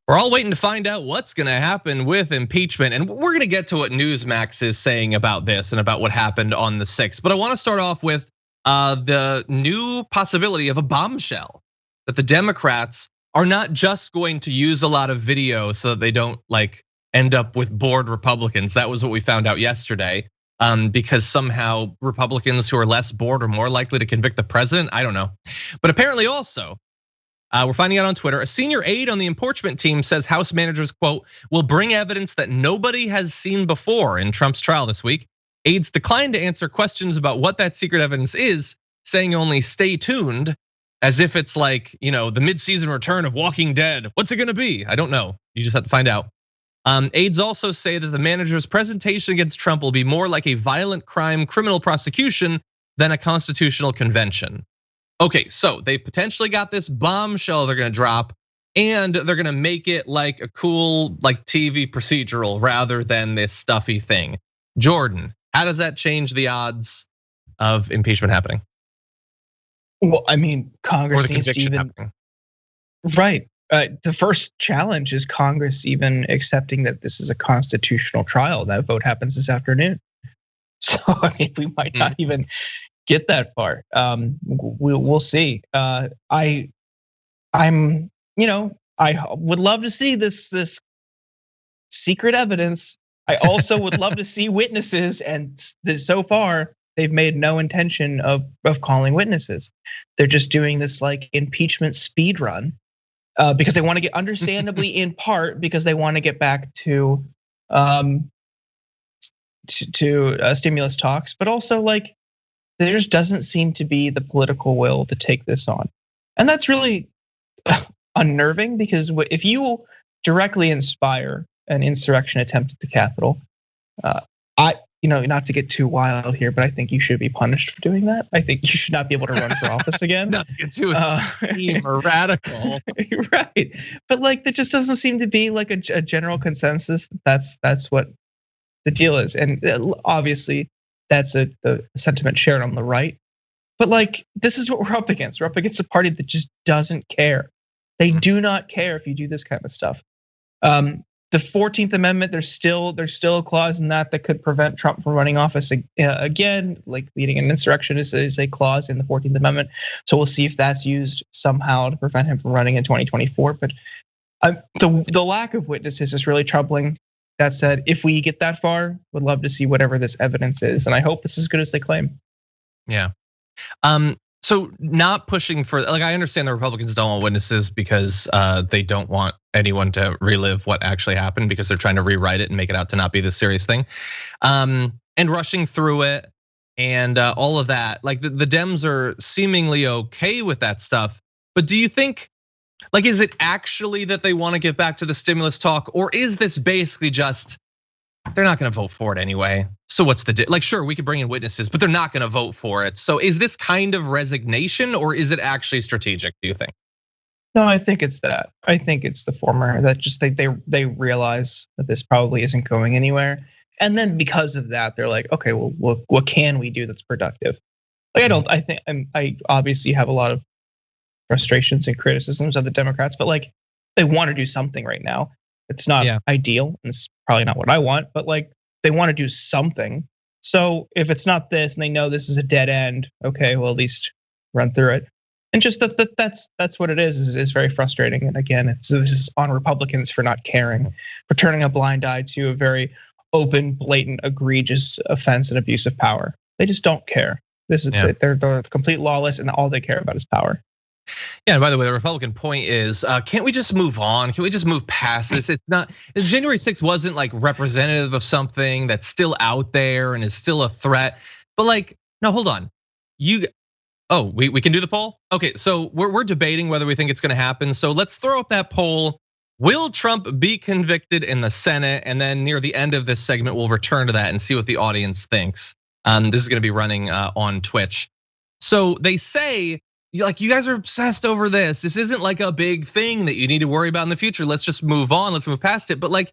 We're all waiting to find out what's going to happen with impeachment. And we're going to get to what Newsmax is saying about this and about what happened on the 6th. But I want to start off with the new possibility of a bombshell, that the Democrats are not just going to use a lot of video so that they don't end up with bored Republicans. That was what we found out yesterday. Because somehow Republicans who are less bored are more likely to convict the president. I don't know. But apparently also, we're finding out on Twitter, a senior aide on the impeachment team says House managers, quote, will bring evidence that nobody has seen before in Trump's trial this week. Aides declined to answer questions about what that secret evidence is, saying only stay tuned, as if it's like, the mid-season return of Walking Dead. What's it gonna be? I don't know. You just have to find out. Aides also say that the manager's presentation against Trump will be more like a violent crime criminal prosecution than a constitutional convention. Okay, so they potentially got this bombshell they're gonna drop, and they're gonna make it like a cool TV procedural rather than this stuffy thing. Jordan, how does that change the odds of impeachment happening? Well, I mean, Congress needs to even happening. Right. The first challenge is Congress even accepting that this is a constitutional trial. That vote happens this afternoon. So I mean, we might not even get that far. We'll see. I would love to see this secret evidence. I also would love to see witnesses, and so far they've made no intention of calling witnesses. They're just doing this impeachment speed run because they want to get, understandably in part because they want to get back to stimulus talks, but also there just doesn't seem to be the political will to take this on. And that's really unnerving, because if you directly inspire an insurrection attempt at the Capitol, not to get too wild here, but I think you should be punished for doing that. I think you should not be able to run for office again. Not to get too extreme or radical. Right. But there just doesn't seem to be a general consensus. That's what the deal is. And obviously that's the sentiment shared on the right. But this is what we're up against. We're up against a party that just doesn't care. They do not care if you do this kind of stuff. The 14th Amendment, there's still a clause in that could prevent Trump from running office again. Leading an insurrection is a clause in the 14th Amendment. So we'll see if that's used somehow to prevent him from running in 2024. But the lack of witnesses is really troubling. That said, if we get that far, would love to see whatever this evidence is, and I hope it's as good as they claim. Yeah. So not pushing for, I understand the Republicans don't want witnesses because they don't want anyone to relive what actually happened, because they're trying to rewrite it and make it out to not be this serious thing. And rushing through it and all of that, the Dems are seemingly okay with that stuff. But do you think, is it actually that they want to get back to the stimulus talk, or is this basically just, they're not gonna vote for it anyway? So what's the sure, we could bring in witnesses, but they're not gonna vote for it. So is this kind of resignation, or is it actually strategic, do you think? No, I think it's that. I think it's the former, that just they realize that this probably isn't going anywhere. And then because of that, they're like, okay, well, what can we do that's productive? I obviously have a lot of frustrations and criticisms of the Democrats, but they want to do something right now. It's not ideal, and it's probably not what I want, but they want to do something. So if it's not this, and they know this is a dead end, okay, well, at least run through it. And just that's what it is very frustrating. And again, this is on Republicans for not caring, for turning a blind eye to a very open, blatant, egregious offense and abuse of power. They just don't care. They're complete lawless, and all they care about is power. Yeah, and by the way, the Republican point is, can't we just move on? Can we just move past this? It's not, January 6th wasn't representative of something that's still out there and is still a threat. But no, hold on. We can do the poll? Okay, so we're debating whether we think it's gonna happen. So let's throw up that poll. Will Trump be convicted in the Senate? And then near the end of this segment, we'll return to that and see what the audience thinks. This is gonna be running on Twitch. So they say, you guys are obsessed over this. This isn't a big thing that you need to worry about in the future. Let's just move on. Let's move past it. But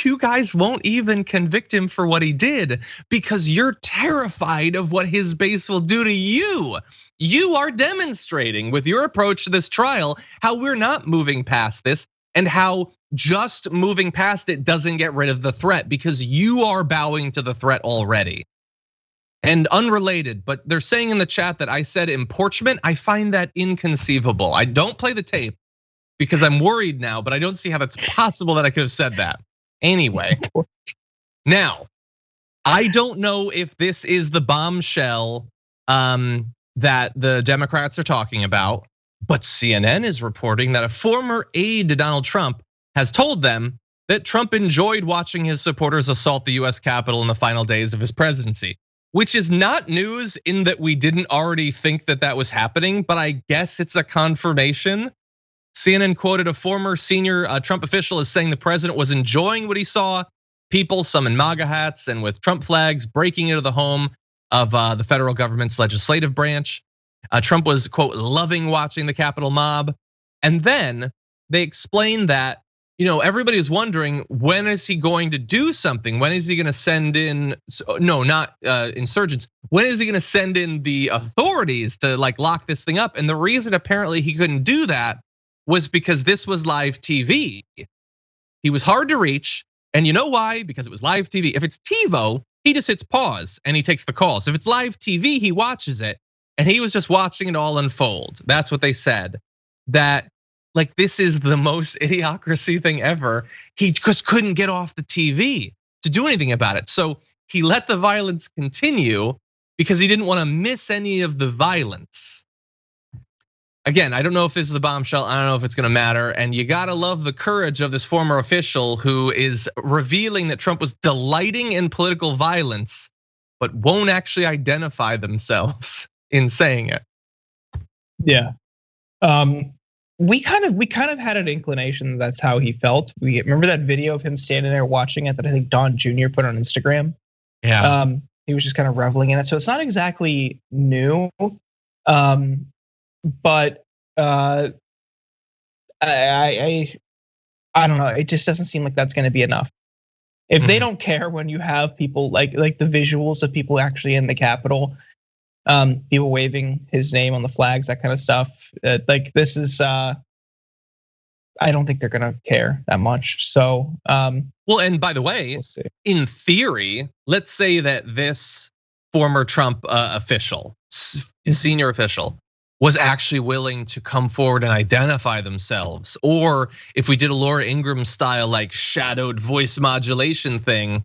you guys won't even convict him for what he did because you're terrified of what his base will do to you. You are demonstrating with your approach to this trial how we're not moving past this, and how just moving past it doesn't get rid of the threat because you are bowing to the threat already. And unrelated, but they're saying in the chat that I said impeachment. I find that inconceivable. I don't play the tape because I'm worried now, but I don't see how that's possible that I could have said that. Anyway, now, I don't know if this is the bombshell that the Democrats are talking about, but CNN is reporting that a former aide to Donald Trump has told them that Trump enjoyed watching his supporters assault the US Capitol in the final days of his presidency. Which is not news in that we didn't already think that that was happening, but I guess it's a confirmation. CNN quoted a former senior Trump official as saying the president was enjoying what he saw, people, some in MAGA hats and with Trump flags, breaking into the home of the federal government's legislative branch. Trump was, quote, loving watching the Capitol mob. And then they explained that, everybody is wondering, when is he going to do something? When is he going to send in, no, not insurgents. When is he going to send in the authorities to lock this thing up? And the reason apparently he couldn't do that was because this was live TV. He was hard to reach. And you know why? Because it was live TV. If it's TiVo, he just hits pause and he takes the calls. If it's live TV, he watches it. And he was just watching it all unfold. That's what they said. That this is the most idiocracy thing ever. He just couldn't get off the TV to do anything about it. So he let the violence continue because he didn't want to miss any of the violence. Again, I don't know if this is the bombshell. I don't know if it's going to matter. And you got to love the courage of this former official who is revealing that Trump was delighting in political violence, but won't actually identify themselves in saying it. Yeah. We kind of had an inclination that's how he felt. We remember that video of him standing there watching it that I think Don Jr. put on Instagram. Yeah. He was just kind of reveling in it. So it's not exactly new. But I don't know. It just doesn't seem like that's going to be enough. If they don't care when you have people like the visuals of people actually in the Capitol, people waving his name on the flags, that kind of stuff. This is, I don't think they're gonna care that much. So, well, and by the way, we'll in theory, let's say that this former Trump official, senior official, was actually willing to come forward and identify themselves, or if we did a Laura Ingraham style shadowed voice modulation thing.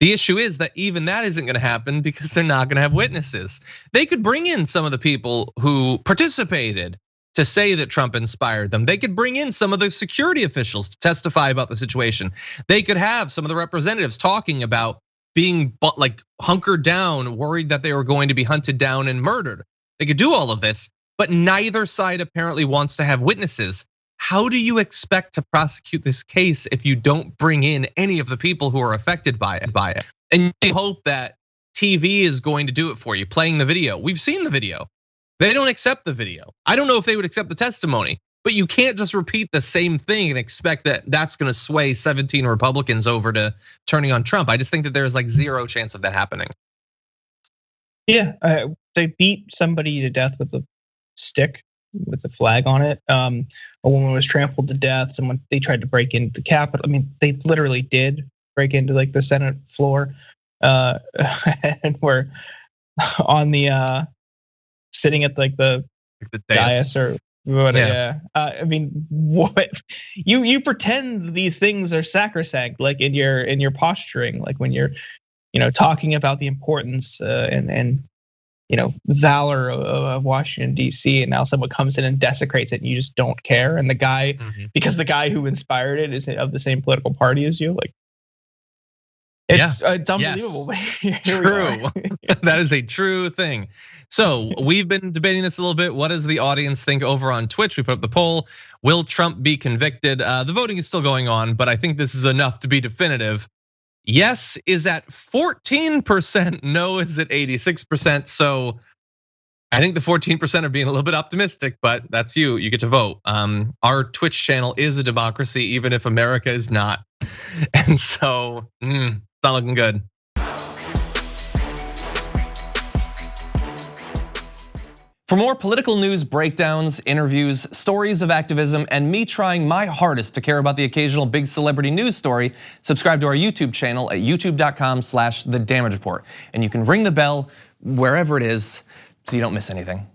The issue is that even that isn't gonna happen because they're not gonna have witnesses. They could bring in some of the people who participated to say that Trump inspired them. They could bring in some of the security officials to testify about the situation. They could have some of the representatives talking about being hunkered down, worried that they were going to be hunted down and murdered. They could do all of this, but neither side apparently wants to have witnesses. How do you expect to prosecute this case if you don't bring in any of the people who are affected by it? And you hope that TV is going to do it for you, playing the video. We've seen the video. They don't accept the video. I don't know if they would accept the testimony, but you can't just repeat the same thing and expect that that's going to sway 17 Republicans over to turning on Trump. I just think that there's zero chance of that happening. Yeah, they beat somebody to death with a stick with a flag on it. A woman was trampled to death. They tried to break into the Capitol. I mean, they literally did break into the Senate floor, and were on the sitting at the dais or whatever. Yeah. I mean, what you pretend these things are sacrosanct, in your posturing, when you're talking about the importance and valor of Washington D.C. and now someone comes in and desecrates it and you just don't care. And the guy, because the guy who inspired it is of the same political party as you, it's unbelievable. Yes. True, that is a true thing. So we've been debating this a little bit. What does the audience think over on Twitch? We put up the poll. Will Trump be convicted? The voting is still going on, but I think this is enough to be definitive. Yes is at 14%, no is at 86%. So I think the 14% are being a little bit optimistic, but that's you get to vote. Our Twitch channel is a democracy, even if America is not. And so it's not looking good. For more political news breakdowns, interviews, stories of activism, and me trying my hardest to care about the occasional big celebrity news story, subscribe to our YouTube channel at youtube.com/thedamagereport. And you can ring the bell wherever it is so you don't miss anything.